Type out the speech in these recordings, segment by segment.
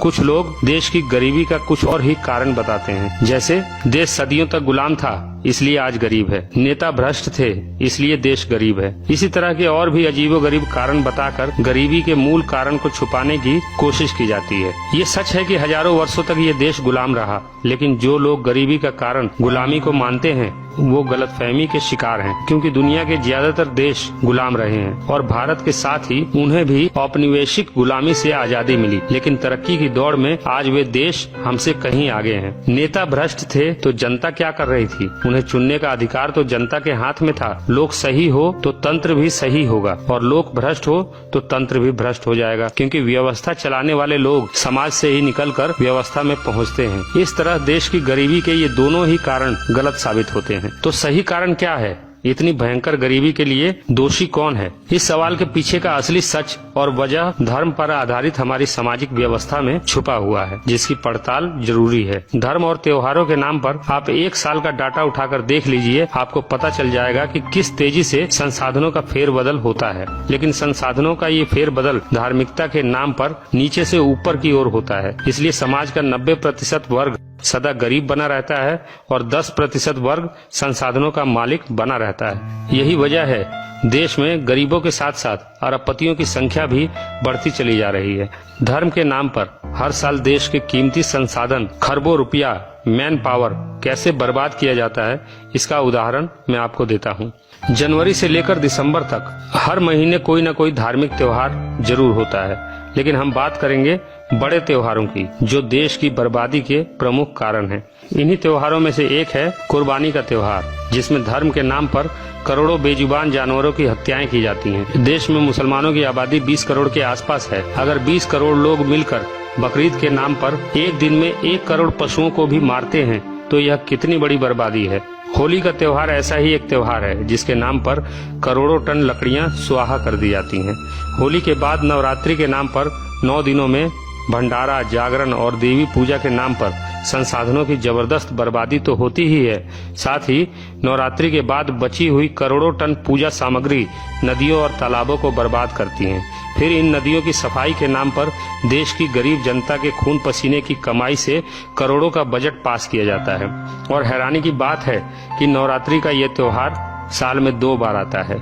कुछ लोग देश की गरीबी का कुछ और ही कारण बताते हैं, जैसे देश सदियों तक गुलाम था इसलिए आज गरीब है, नेता भ्रष्ट थे इसलिए देश गरीब है। इसी तरह के और भी अजीबोगरीब कारण बताकर गरीबी के मूल कारण को छुपाने की कोशिश की जाती है। ये सच है कि हजारों वर्षों तक ये देश गुलाम रहा, लेकिन जो लोग गरीबी का कारण गुलामी को मानते हैं वो गलतफहमी के शिकार हैं, क्योंकि दुनिया के ज्यादातर देश गुलाम रहे हैं और भारत के साथ ही उन्हें भी औपनिवेशिक गुलामी से आजादी मिली, लेकिन तरक्की की दौड़ में आज वे देश हमसे कहीं आगे हैं। नेता भ्रष्ट थे तो जनता क्या कर रही थी? उन्हें चुनने का अधिकार तो जनता के हाथ में था। लोग सही हो तो तंत्र भी सही होगा और लोग भ्रष्ट हो तो तंत्र भी भ्रष्ट हो जाएगा, क्योंकि व्यवस्था चलाने वाले लोग समाज से ही निकलकर व्यवस्था में पहुंचते हैं। इस तरह देश की गरीबी के ये दोनों ही कारण गलत साबित होते हैं। तो सही कारण क्या है? इतनी भयंकर गरीबी के लिए दोषी कौन है? इस सवाल के पीछे का असली सच और वजह धर्म पर आधारित हमारी सामाजिक व्यवस्था में छुपा हुआ है, जिसकी पड़ताल जरूरी है। धर्म और त्योहारों के नाम पर आप एक साल का डाटा उठाकर देख लीजिए, आपको पता चल जाएगा कि किस तेजी से संसाधनों का फेरबदल होता है। लेकिन संसाधनों का ये फेरबदल धार्मिकता के नाम पर नीचे से ऊपर की ओर होता है। इसलिए समाज का 90% वर्ग सदा गरीब बना रहता है और 10% वर्ग संसाधनों का मालिक बना रहता है। यही वजह है देश में गरीबों के साथ साथ अरबपतियों की संख्या भी बढ़ती चली जा रही है। धर्म के नाम पर हर साल देश के कीमती संसाधन खरबों रुपया, मैन पावर कैसे बर्बाद किया जाता है, इसका उदाहरण मैं आपको देता हूँ। जनवरी से लेकर दिसंबर तक हर महीने कोई न कोई धार्मिक त्योहार जरूर होता है, लेकिन हम बात करेंगे बड़े त्योहारों की, जो देश की बर्बादी के प्रमुख कारण हैं। इन्हीं त्योहारों में से एक है कुर्बानी का त्योहार, जिसमें धर्म के नाम पर करोड़ों बेजुबान जानवरों की हत्याएं की जाती हैं। देश में मुसलमानों की आबादी 20 करोड़ के आसपास है। अगर 20 करोड़ लोग मिलकर बकरीद के नाम पर एक दिन में 1 करोड़ पशुओं को भी मारते हैं तो यह कितनी बड़ी बर्बादी है। होली का त्योहार ऐसा ही एक त्योहार है जिसके नाम पर करोड़ों टन लकड़ियां सुआहा कर दी जाती हैं। होली के बाद नवरात्रि के नाम पर 9 दिनों में भंडारा, जागरण और देवी पूजा के नाम पर संसाधनों की जबरदस्त बर्बादी तो होती ही है, साथ ही नवरात्रि के बाद बची हुई करोड़ों टन पूजा सामग्री नदियों और तालाबों को बर्बाद करती हैं। फिर इन नदियों की सफाई के नाम पर देश की गरीब जनता के खून पसीने की कमाई से करोड़ों का बजट पास किया जाता है। और हैरानी की बात है कि नवरात्रि का ये त्योहार साल में 2 बार आता है।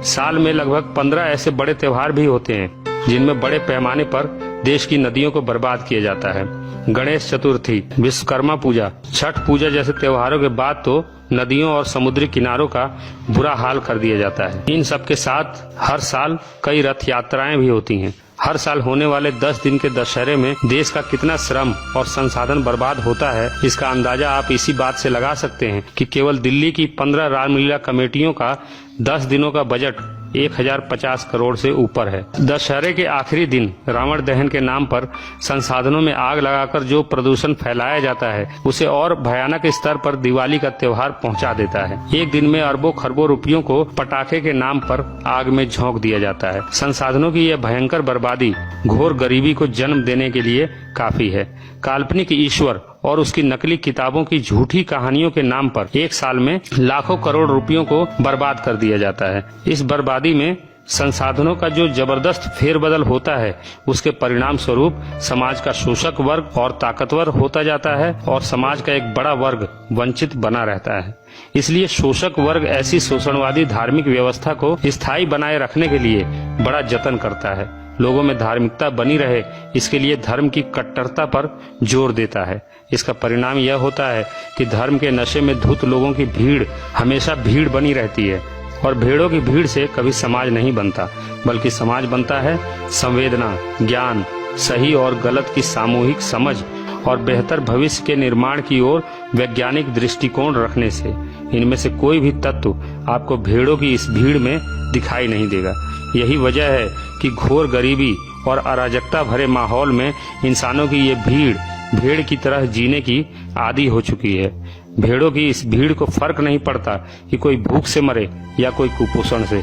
साल में लगभग 15 ऐसे बड़े त्योहार भी होते हैं जिनमें बड़े पैमाने पर देश की नदियों को बर्बाद किया जाता है। गणेश चतुर्थी, विश्वकर्मा पूजा, छठ पूजा जैसे त्योहारों के बाद तो नदियों और समुद्री किनारों का बुरा हाल कर दिया जाता है। इन सब के साथ हर साल कई रथ यात्राएं भी होती हैं। हर साल होने वाले 10 दिन के दशहरे में देश का कितना श्रम और संसाधन बर्बाद होता है, इसका अंदाजा आप इसी बात से लगा सकते हैं कि केवल दिल्ली की 15 रामलीला कमेटियों का 10 दिनों का बजट 1050 करोड़ से ऊपर है। दशहरे के आखिरी दिन रावण दहन के नाम पर संसाधनों में आग लगाकर जो प्रदूषण फैलाया जाता है, उसे और भयानक स्तर पर दिवाली का त्योहार पहुंचा देता है। एक दिन में अरबों खरबों रुपयों को पटाखे के नाम पर आग में झोंक दिया जाता है। संसाधनों की यह भयंकर बर्बादी घोर गरीबी को जन्म देने के लिए काफी है। काल्पनिक ईश्वर और उसकी नकली किताबों की झूठी कहानियों के नाम पर एक साल में लाखों करोड़ रुपयों को बर्बाद कर दिया जाता है। इस बर्बादी में संसाधनों का जो जबरदस्त फेरबदल होता है, उसके परिणाम स्वरूप समाज का शोषक वर्ग और ताकतवर होता जाता है और समाज का एक बड़ा वर्ग वंचित बना रहता है। इसलिए शोषक वर्ग ऐसी शोषणवादी धार्मिक व्यवस्था को स्थायी बनाए रखने के लिए बड़ा जतन करता है। लोगों में धार्मिकता बनी रहे, इसके लिए धर्म की कट्टरता पर जोर देता है। इसका परिणाम यह होता है कि धर्म के नशे में धुत लोगों की भीड़ हमेशा भीड़ बनी रहती है और भेड़ों की भीड़ से कभी समाज नहीं बनता, बल्कि समाज बनता है संवेदना, ज्ञान, सही और गलत की सामूहिक समझ और बेहतर भविष्य के निर्माण की ओर वैज्ञानिक दृष्टिकोण रखने से। इनमें से कोई भी तत्व आपको भेड़ों की इस भीड़ में दिखाई नहीं देगा। यही वजह है कि घोर गरीबी और अराजकता भरे माहौल में इंसानों की ये भीड़ भेड़ की तरह जीने की आदी हो चुकी है। भेड़ों की इस भीड़ को फर्क नहीं पड़ता कि कोई भूख से मरे या कोई कुपोषण से।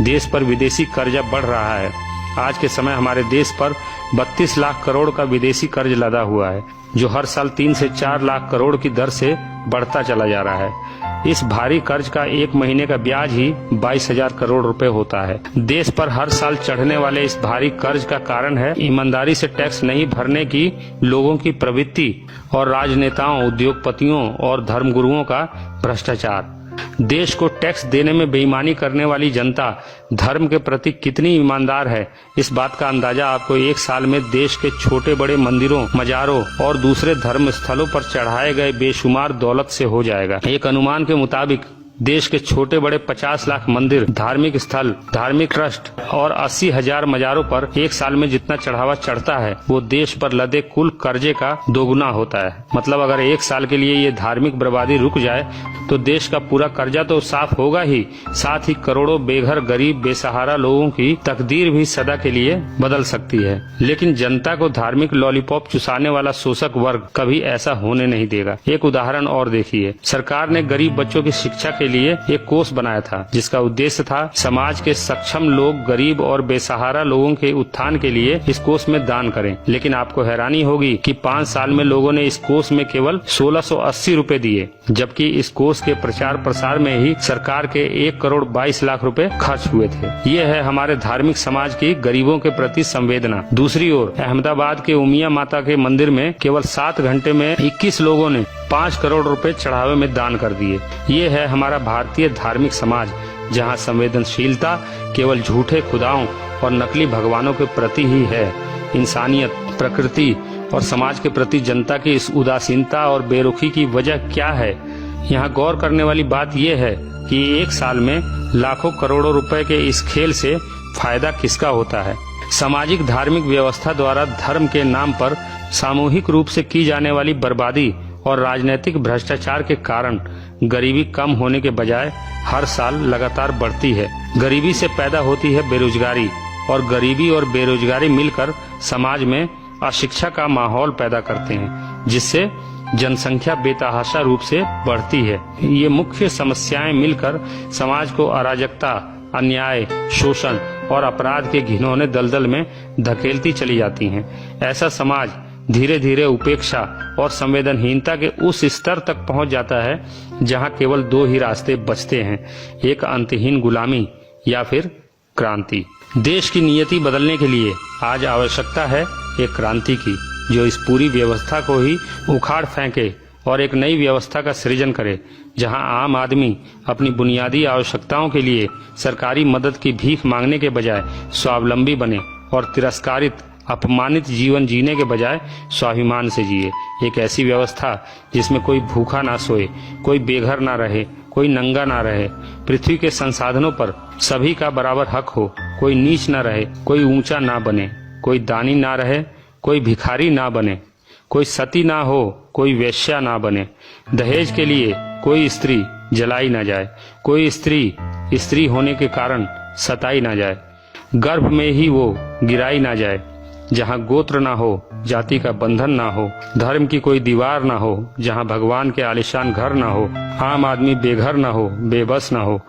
देश पर विदेशी कर्जा बढ़ रहा है आज के समय हमारे देश पर 32 लाख करोड़ का विदेशी कर्ज लदा हुआ है, जो हर साल 3 से 4 लाख करोड़ की दर से बढ़ता चला जा रहा है। इस भारी कर्ज का एक महीने का ब्याज ही 22,000 करोड़ रुपए होता है। देश पर हर साल चढ़ने वाले इस भारी कर्ज का कारण है ईमानदारी से टैक्स नहीं भरने की लोगों की प्रवृत्ति और राजनेताओं, उद्योगपतियों और धर्मगुरुओं का भ्रष्टाचार। देश को टैक्स देने में बेईमानी करने वाली जनता धर्म के प्रति कितनी ईमानदार है, इस बात का अंदाजा आपको एक साल में देश के छोटे बड़े मंदिरों, मजारों और दूसरे धर्म स्थलों पर चढ़ाए गए बेशुमार दौलत से हो जाएगा। एक अनुमान के मुताबिक देश के छोटे बड़े 50 लाख मंदिर, धार्मिक स्थल, धार्मिक ट्रस्ट और 80,000 मजारों पर एक साल में जितना चढ़ावा चढ़ता है वो देश पर लदे कुल कर्जे का दोगुना होता है। मतलब अगर एक साल के लिए ये धार्मिक बर्बादी रुक जाए तो देश का पूरा कर्जा तो साफ होगा ही, साथ ही करोड़ों बेघर, गरीब, बेसहारा लोगों की तकदीर भी सदा के लिए बदल सकती है। लेकिन जनता को धार्मिक लॉलीपॉप चुसाने वाला शोषक वर्ग कभी ऐसा होने नहीं देगा। एक उदाहरण और देखिए, सरकार ने गरीब बच्चों की शिक्षा के लिए एक कोष बनाया था, जिसका उद्देश्य था समाज के सक्षम लोग गरीब और बेसहारा लोगों के उत्थान के लिए इस कोष में दान करें। लेकिन आपको हैरानी होगी कि 5 साल में लोगों ने इस कोष में केवल 1680 रुपए दिए, जबकि इस कोष के प्रचार प्रसार में ही सरकार के 1 करोड़ 22 लाख रुपए खर्च हुए थे। ये है हमारे धार्मिक समाज की गरीबों के प्रति संवेदना। दूसरी ओर अहमदाबाद के उमिया माता के मंदिर में केवल 7 घंटे में 21 लोगों ने 5 करोड़ रुपए चढ़ावे में दान कर दिए। ये है हमारा भारतीय धार्मिक समाज, जहाँ संवेदनशीलता केवल झूठे खुदाओं और नकली भगवानों के प्रति ही है। इंसानियत, प्रकृति और समाज के प्रति जनता की इस उदासीनता और बेरुखी की वजह क्या है? यहाँ गौर करने वाली बात यह है कि एक साल में लाखों करोड़ों रुपए के इस खेल से फायदा किसका होता है? सामाजिक धार्मिक व्यवस्था द्वारा धर्म के नाम पर सामूहिक रूप से की जाने वाली बर्बादी और राजनीतिक भ्रष्टाचार के कारण गरीबी कम होने के बजाय हर साल लगातार बढ़ती है। गरीबी से पैदा होती है बेरोजगारी, और गरीबी और बेरोजगारी मिलकर समाज में अशिक्षा का माहौल पैदा करते हैं, जिससे जनसंख्या बेतहाशा रूप से बढ़ती है। ये मुख्य समस्याएं मिलकर समाज को अराजकता, अन्याय, शोषण और अपराध के घिनौने दलदल में धकेलती चली जाती हैं। ऐसा समाज धीरे धीरे उपेक्षा और संवेदनहीनता के उस स्तर तक पहुंच जाता है जहां केवल 2 ही रास्ते बचते हैं, एक अंतहीन गुलामी या फिर क्रांति। देश की नियति बदलने के लिए आज आवश्यकता है एक क्रांति की, जो इस पूरी व्यवस्था को ही उखाड़ फेंके और एक नई व्यवस्था का सृजन करे, जहां आम आदमी अपनी बुनियादी आवश्यकताओं के लिए सरकारी मदद की भीख मांगने के बजाय स्वावलंबी बने और तिरस्कारित, अपमानित जीवन जीने के बजाय स्वाभिमान से जिए। एक ऐसी व्यवस्था जिसमें कोई भूखा ना सोए, कोई बेघर ना रहे, कोई नंगा ना रहे, पृथ्वी के संसाधनों पर सभी का बराबर हक हो, कोई नीच ना रहे, कोई ऊंचा ना बने, कोई दानी ना रहे, कोई भिखारी ना बने, कोई सती ना हो, कोई वेश्या ना बने, दहेज के लिए कोई स्त्री जलाई ना जाए, कोई स्त्री होने के कारण सताई ना जाए, गर्भ में ही वो गिराई ना जाए, जहाँ गोत्र ना हो, जाति का बंधन ना हो, धर्म की कोई दीवार ना हो, जहाँ भगवान के आलिशान घर ना हो, आम आदमी बेघर ना हो, बेबस ना हो,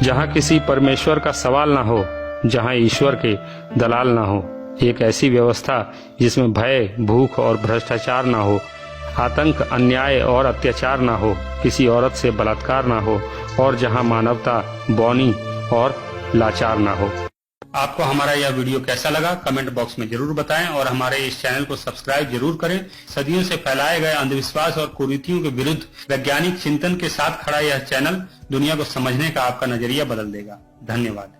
जहाँ किसी परमेश्वर का सवाल ना हो, जहाँ ईश्वर के दलाल ना हो। एक ऐसी व्यवस्था जिसमें भय, भूख और भ्रष्टाचार ना हो, आतंक, अन्याय और अत्याचार ना हो, किसी औरत से बलात्कार ना हो, और जहाँ मानवता बौनी और लाचार ना हो। आपको हमारा यह वीडियो कैसा लगा कमेंट बॉक्स में जरूर बताएं और हमारे इस चैनल को सब्सक्राइब जरूर करें। सदियों से फैलाए गए अंधविश्वास और कुरीतियों के विरुद्ध वैज्ञानिक चिंतन के साथ खड़ा यह चैनल दुनिया को समझने का आपका नजरिया बदल देगा। धन्यवाद।